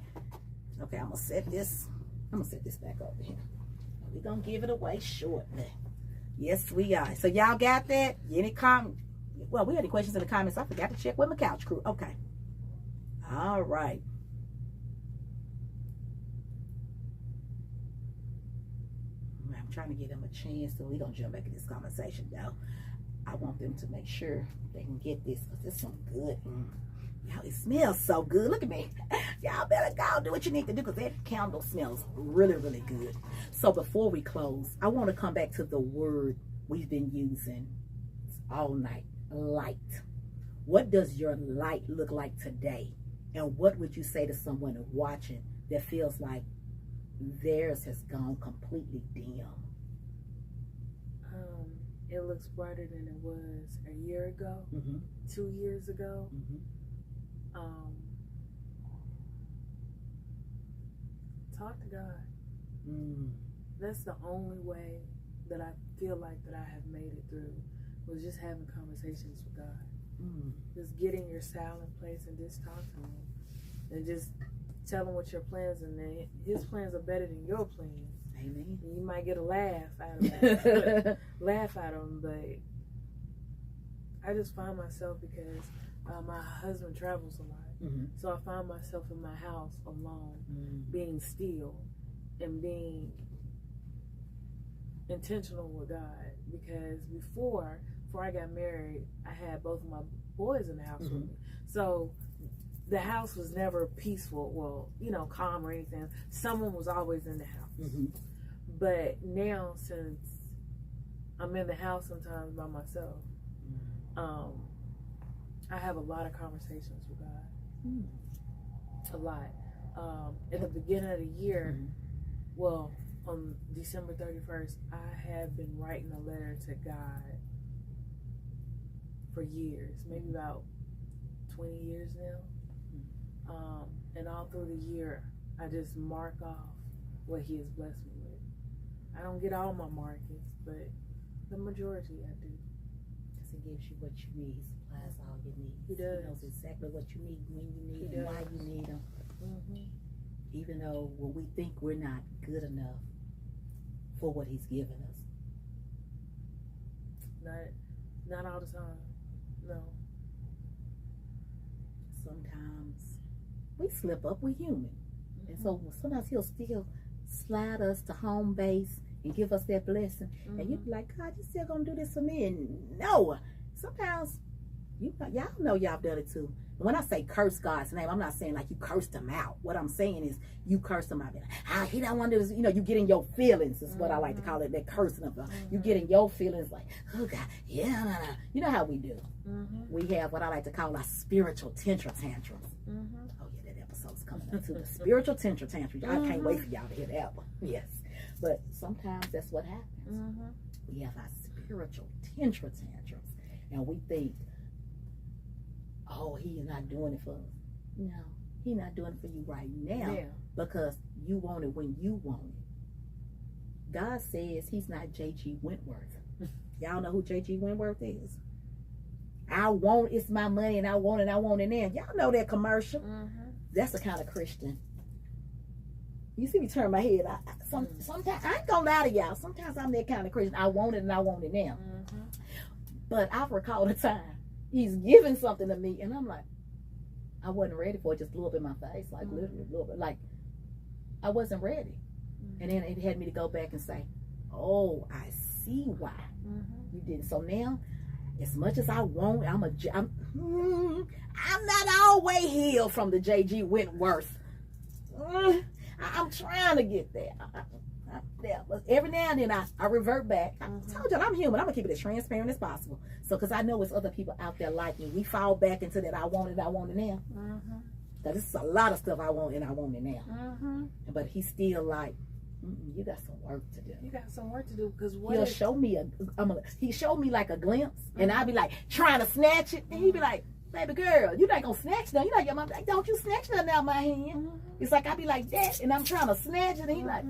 S1: Okay, I'm going to set this back over here. We're going to give it away shortly. Yes, we are. So y'all got that? Any comment? Well, we had any questions in the comments. I forgot to check with my couch crew. Okay. All right. I'm trying to give them a chance, so we're going to jump back in this conversation, though. I want them to make sure they can get this, because it's some good. Y'all, it smells so good. Look at me. Y'all better go do what you need to do, because that candle smells really, really good. So before we close, I want to come back to the word we've been using all night, light. What does your light look like today? And what would you say to someone watching that feels like theirs has gone completely dim?
S2: It looks brighter than it was a year ago, 2 years ago. Talk to God. That's the only way that I feel like that I have made it through, was just having conversations with God. Just getting your silent place and just talk to him. And just tell him what your plans, and then his plans are better than your plans.
S1: Amen.
S2: You might get a laugh out of him, but I just find myself, because my husband travels a lot, so I find myself in my house alone, being still and being intentional with God. Because before I got married, I had both of my boys in the house with me, so the house was never peaceful, well, calm or anything. Someone was always in the house. But now, since I'm in the house sometimes by myself, I have a lot of conversations with God. A lot. At the beginning of the year, well, on December 31st, I have been writing a letter to God for years, maybe about 20 years now. And all through the year, I just mark off what he has blessed me with. I don't get all my markings, but the majority I do.
S1: Because he gives you what you need. He supplies all you need.
S2: He does.
S1: He knows exactly what you need, when you need them, why you need them. Even though when we think we're not good enough for what he's given us.
S2: Not all the time. No.
S1: Sometimes we slip up. We're human. And so sometimes he'll still slide us to home base and give us that blessing. And you be like, God, you still gonna do this for me? And no. Sometimes, y'all know y'all done it too. When I say curse God's name, I'm not saying like you cursed him out. What I'm saying is you cursed him out. Like, he don't want to do this. You get in your feelings is what I like to call it, that cursing of God. You get in your feelings like, oh God, yeah. You know how we do. We have what I like to call our spiritual tantrums. Oh yeah, that episode's coming up too. The spiritual tantrums. I can't wait for y'all to hear that one. Yes. But sometimes that's what happens. We have our spiritual tantrums. And we think, oh, he's not doing it for us. No, he's not doing it for you right now because you want it when you want it. God says he's not J.G. Wentworth. Y'all know who J.G. Wentworth is? I want, it's my money, and I want it now. Y'all know that commercial. That's the kind of Christian. You see me turn my head. Sometimes, I ain't gonna lie to y'all. Sometimes I'm that kind of Christian. I want it and I want it now. But I recall the time he's giving something to me, and I'm like, I wasn't ready for it. Just blew up in my face, like literally blew up. Like I wasn't ready. And then it had me to go back and say, oh, I see why you didn't. So now, as much as I want, I'm not all the way healed from the J.G. Wentworth. I'm trying to get there. But every now and then I revert back. I told y'all I'm human. I'm going to keep it as transparent as possible. So, because I know it's other people out there like me. We fall back into that I want it now. Because it's a lot of stuff I want and I want it now. But he's still like, you got some work to do.
S2: You got some work to do because
S1: he'll show me he showed me like a glimpse, and I'll be like trying to snatch it, and he'd be like, "Baby girl, you're not gonna snatch nothing. You're not your mom. Like, don't you snatch nothing out of my hand?" It's like I'd be like that, and I'm trying to snatch it, and he's like,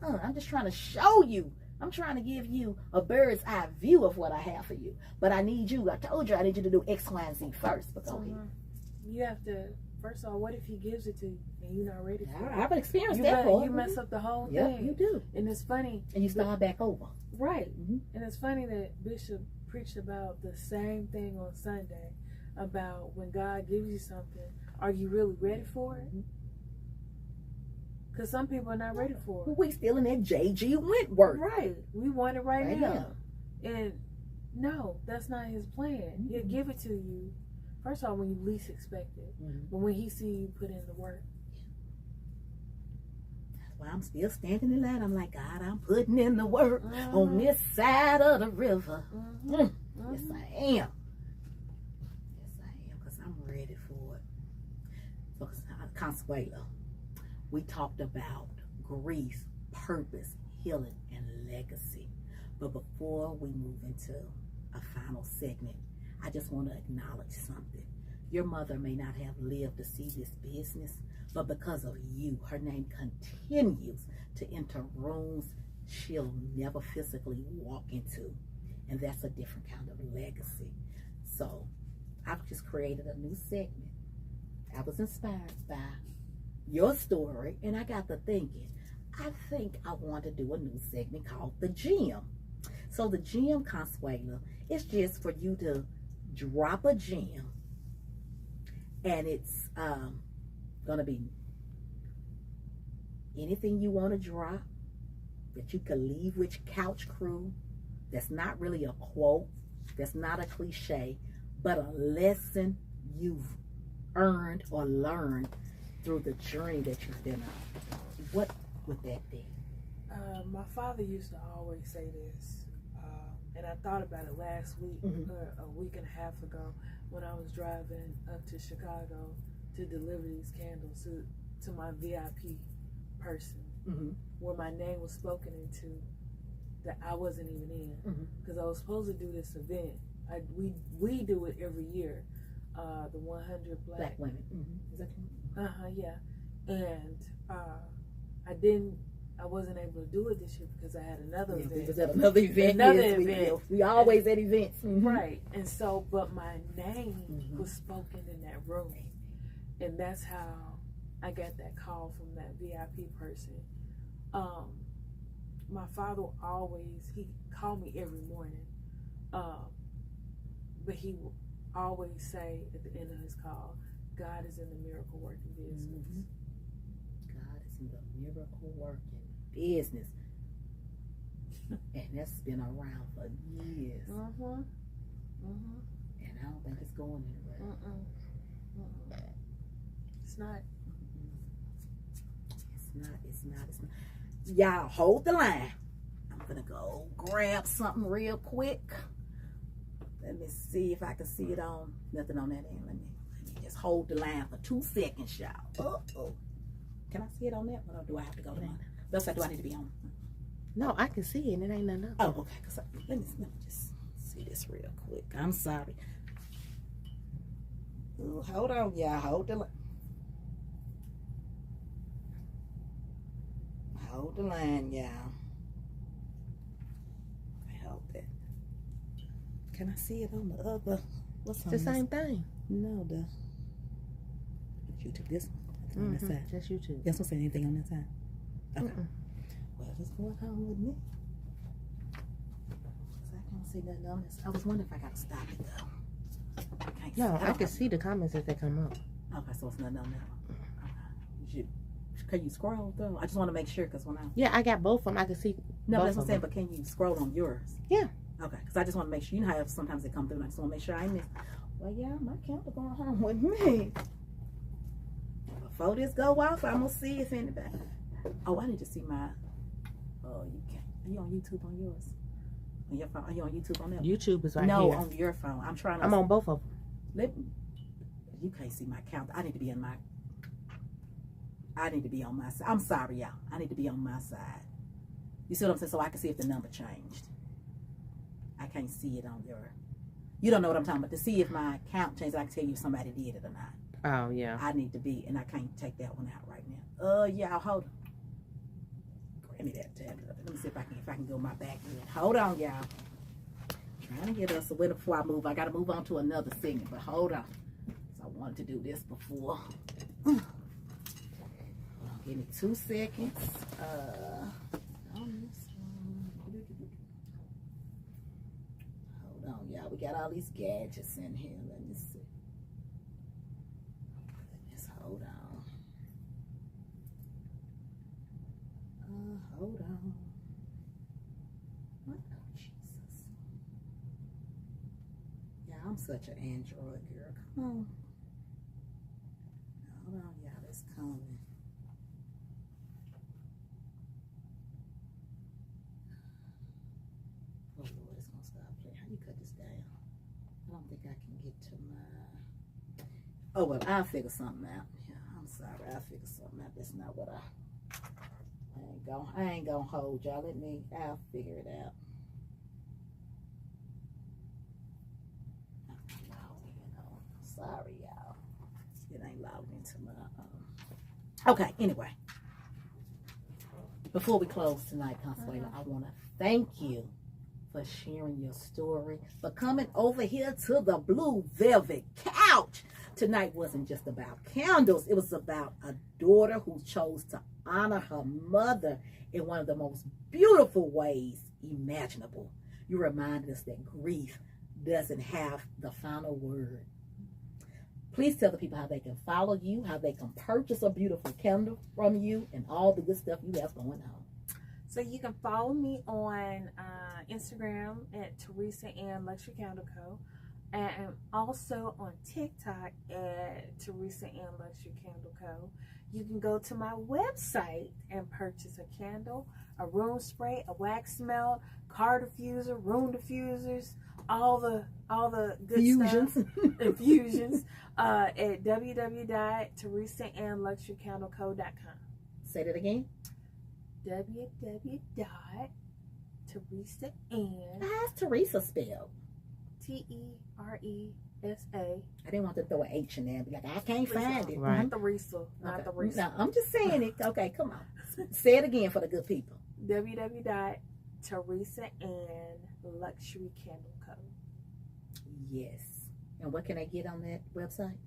S1: I'm just trying to show you. I'm trying to give you a bird's eye view of what I have for you, but I need you. I told you I need you to do X, Y, and Z first. But go ahead.
S2: You have to. First of all, what if he gives it to you and you're not ready for it?
S1: I've experienced that part.
S2: You mess up the whole thing.
S1: Yeah, you do.
S2: And it's funny.
S1: And you start back over.
S2: Right. And it's funny that Bishop preached about the same thing on Sunday, about when God gives you something, are you really ready for it? Because some people are not ready for it.
S1: We still in that J.G. Wentworth.
S2: Right. We want it right now. And no, that's not his plan. He'll give it to you. First of all, when you least expect it, but when he see you put in the work.
S1: That's why I'm still standing in line. I'm like, God, I'm putting in the work on this side of the river. Yes, I am. Yes, I am, because I'm ready for it. So, Consuela, we talked about grief, purpose, healing, and legacy. But before we move into a final segment, I just want to acknowledge something. Your mother may not have lived to see this business, but because of you, her name continues to enter rooms she'll never physically walk into. And that's a different kind of legacy. So I've just created a new segment. I was inspired by your story, and I got to thinking, I think I want to do a new segment called The Gem. So the gem, Consuela, is just for you to drop a gem, and it's gonna be anything you want to drop that you can leave with your couch crew. That's not really a quote, that's not a cliche, but a lesson you've earned or learned through the journey that you've been on. What would that be?
S2: My father used to always say this, and I thought about it last week, a week and a half ago, when I was driving up to Chicago to deliver these candles to my VIP person, where my name was spoken into that I wasn't even in, because I was supposed to do this event. We do it every year, the 100 Black
S1: Women. Is that
S2: yeah. And I wasn't able to do it this year because I had another event.
S1: It was at another event. We always at events.
S2: Right. And so, but my name was spoken in that room. And that's how I got that call from that VIP person. My father he called me every morning. But he would always say at the end of his call, God is in the miracle working business.
S1: God is in the miracle working business. And that's been around for years. And I don't think it's going anywhere.
S2: It's not.
S1: It's not. Y'all hold the line. I'm gonna go grab something real quick. Let me see if I can see it on. Nothing on that end. Let me just hold the line for 2 seconds, y'all. Can I see it on that one, or do I have to go to one? That's like, do I need to be on?
S3: No, I can see it, and it ain't nothing up.
S1: Oh, okay. Let me just see this real quick. I'm sorry. Ooh, hold on, y'all. Hold the line. Hold the line, y'all. Hold that. Can I see it on the other? What's on
S3: the same thing.
S1: No, YouTube. This one. On that side.
S3: Just YouTube.
S1: That's what's saying anything on that side. Okay. Well, what's going on with me? I can't see nothing on this. I was wondering if I got to stop it though.
S3: No, I can see the comments as they come up.
S1: Okay, so it's nothing on that one. Okay. Can you scroll through? I just want to make sure because when I...
S3: Yeah, I got both of them. I can see.
S1: No, that's what I'm saying, but can you scroll on yours?
S3: Yeah.
S1: Okay, because I just want to make sure. You know how sometimes they come through and I just want to make sure I miss. Well, yeah, my counter going home with me. Before this go off, I'm going to see if anybody... Oh, I need to see my... Oh, you can't. Are you on YouTube on yours? On your phone? Are you on YouTube on that?
S3: YouTube is right
S1: no,
S3: here.
S1: on your phone. I'm trying to...
S3: I'm on both of them.
S1: You can't see my count. I need to be in my... I need to be on my side. I'm sorry, y'all. I need to be on my side. You see what I'm saying? So I can see if the number changed. I can't see it on your... You don't know what I'm talking about. To see if my count changed, I can tell you if somebody did it or not.
S3: Oh, yeah.
S1: I need to be, and I can't take that one out right now. Y'all, hold on. Grab me that tablet. Let me see if I can go my back end. Hold on, y'all. Trying to get us away before I move. I got to move on to another segment, but hold on. So I wanted to do this before. Give me 2 seconds. On this one. Hold on, y'all. We got all these gadgets in here. Let me see. Just hold on. Hold on. What? Oh, Jesus. Yeah, I'm such an Android girl. Come on. Hold on, y'all. It's coming. Oh Lord, it's gonna stop playing. How you cut this down? I don't think I can get to my... Oh well, I'll figure something out. Yeah, I'm sorry, I'll figure something out. That's not what I ain't gonna hold y'all. I'll figure it out. Sorry, y'all. It ain't logged into my Okay, anyway. Before we close tonight, Consuela, I want to thank you for sharing your story, for coming over here to the Blue Velvet Couch. Tonight wasn't just about candles. It was about a daughter who chose to honor her mother in one of the most beautiful ways imaginable. You reminded us that grief doesn't have the final word. Please tell the people how they can follow you, how they can purchase a beautiful candle from you, and all the good stuff you have going on.
S2: So you can follow me on Instagram at Teresa Ann Luxury Candle Co. And also on TikTok at Teresa Ann Luxury Candle Co. You can go to my website and purchase a candle, a room spray, a wax melt, car diffuser, room diffusers, all the good
S1: Fusions.
S2: stuff. Infusions at www.teresaannluxurycandleco.com.
S1: Say that again.
S2: www.teresaann.
S1: How's Teresa spelled?
S2: Teresa.
S1: I didn't want to throw an H in there and be like, I can't find it.
S3: Right.
S2: Not Teresa. Not Teresa.
S1: No, I'm just saying it. Okay, come on. Say it again for the good people.
S2: www.teresaannluxurycandleco.
S1: Yes. And what can I get on that website?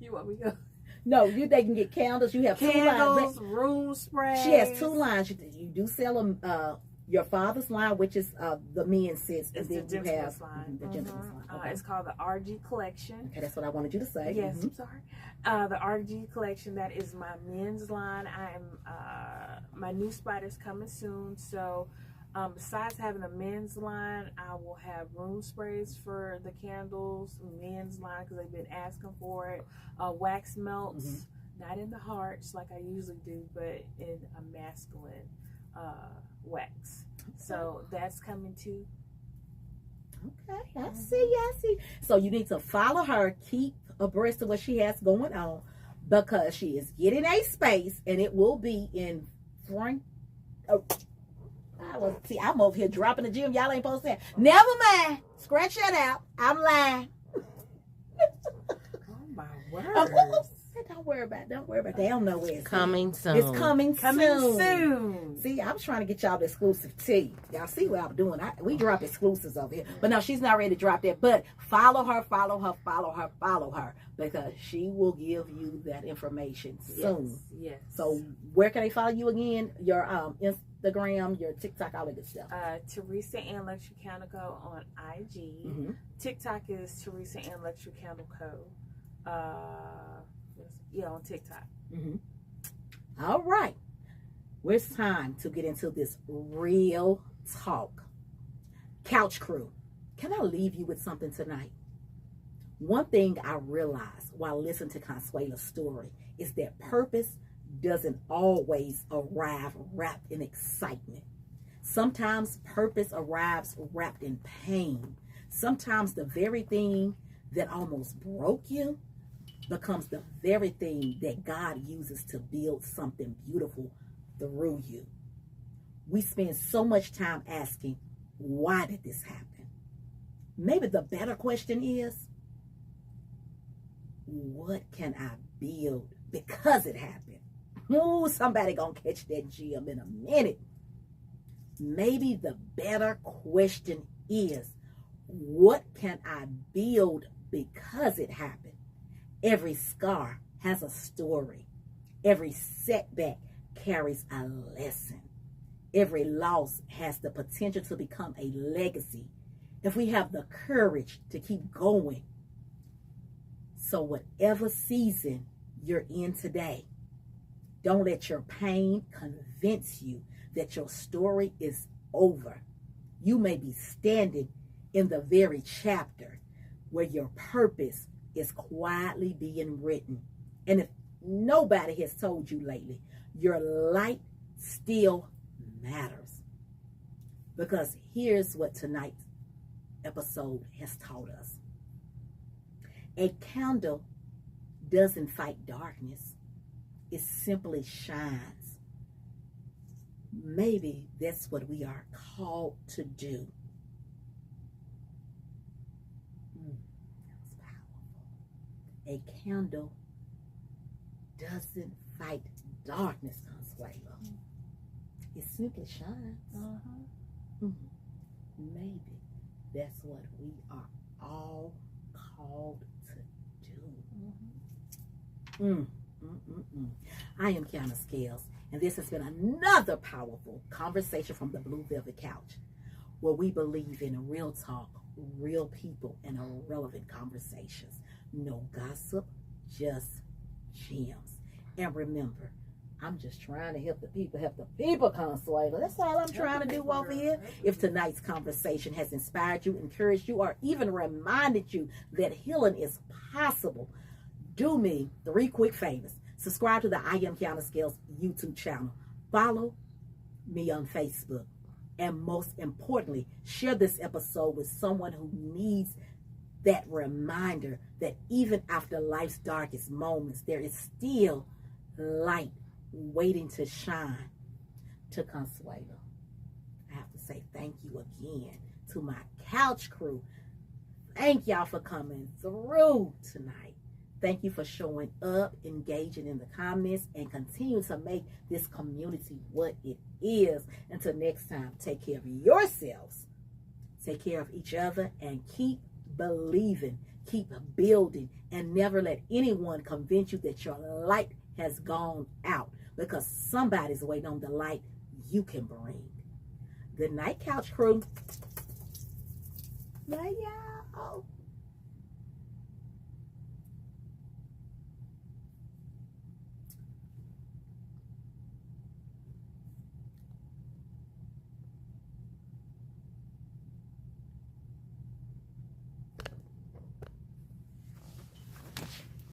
S2: You want me to go?
S1: No, they can get candles. You have
S2: Candles,
S1: 2 lines.
S2: room sprays.
S1: She has 2 lines. You do sell them. Your father's line, which is the men's sets,
S2: It's
S1: and then
S2: the
S1: you have
S2: gentleman's line.
S1: the gentleman's line. Okay.
S2: It's called the RG Collection.
S1: Okay, that's what I wanted you to say.
S2: Yes, I'm sorry. The RG Collection, that is my men's line. My new spot is coming soon. So besides having a men's line, I will have room sprays for the candles, men's line, because they've been asking for it. Wax melts, not in the hearts like I usually do, but in a masculine wax. So that's coming too.
S1: Okay, I see. So you need to follow her, keep abreast of what she has going on, because she is getting a space, and it will be in Frank. Oh, I'm over here dropping the gym. Y'all ain't supposed to say. Never mind. Scratch that out. I'm lying.
S2: Oh my word.
S1: Don't worry about it. They don't know where it's
S3: Coming soon.
S1: It's coming soon.
S2: soon.
S1: See, I was trying to get y'all the exclusive tea. Y'all see what I'm doing. We drop exclusives over here. But no, she's not ready to drop that. But follow her. Because she will give you that information soon.
S2: Yes.
S1: So where can they follow you again? Your Instagram, your TikTok, all that good stuff.
S2: Teresa Ann Luxury Candle Co. on IG. TikTok is Teresa Ann Luxury Candle Co. On TikTok.
S1: All right. Well, it's time to get into this real talk. Couch crew, can I leave you with something tonight? One thing I realized while listening to Consuela's story is that purpose doesn't always arrive wrapped in excitement. Sometimes purpose arrives wrapped in pain. Sometimes the very thing that almost broke you becomes the very thing that God uses to build something beautiful through you. We spend so much time asking, why did this happen? Maybe the better question is, what can I build because it happened? Ooh, somebody gonna catch that gem in a minute. Maybe the better question is, what can I build because it happened? Every scar has a story. Every setback carries a lesson. Every loss has the potential to become a legacy if we have the courage to keep going. So whatever season you're in today, don't let your pain convince you that your story is over. You may be standing in the very chapter where your purpose is quietly being written. And if nobody has told you lately, your light still matters. Because here's what tonight's episode has taught us. A candle doesn't fight darkness. It simply shines. Maybe that's what we are called to do. That was powerful. A candle doesn't fight darkness, Consuela. It simply shines. Maybe that's what we are all called to do. I am Qiana Scales, and this has been another powerful conversation from the Blue Velvet Couch, where we believe in real talk, real people, and relevant conversations. No gossip, just gems. And remember, I'm just trying to help the people, Consuela. That's all I'm trying to do over here. If tonight's conversation has inspired you, encouraged you, or even reminded you that healing is possible, do me 3 quick favors. Subscribe to the I Am Qiana Scales YouTube channel. Follow me on Facebook. And most importantly, share this episode with someone who needs that reminder that even after life's darkest moments, there is still light waiting to shine. To Consuela, I have to say thank you again. To my couch crew, thank y'all for coming through tonight. Thank you for showing up, engaging in the comments, and continue to make this community what it is. Until next time, take care of yourselves, take care of each other, and keep believing, keep building, and never let anyone convince you that your light has gone out, because somebody's waiting on the light you can bring. Good night, couch crew. Bye, y'all.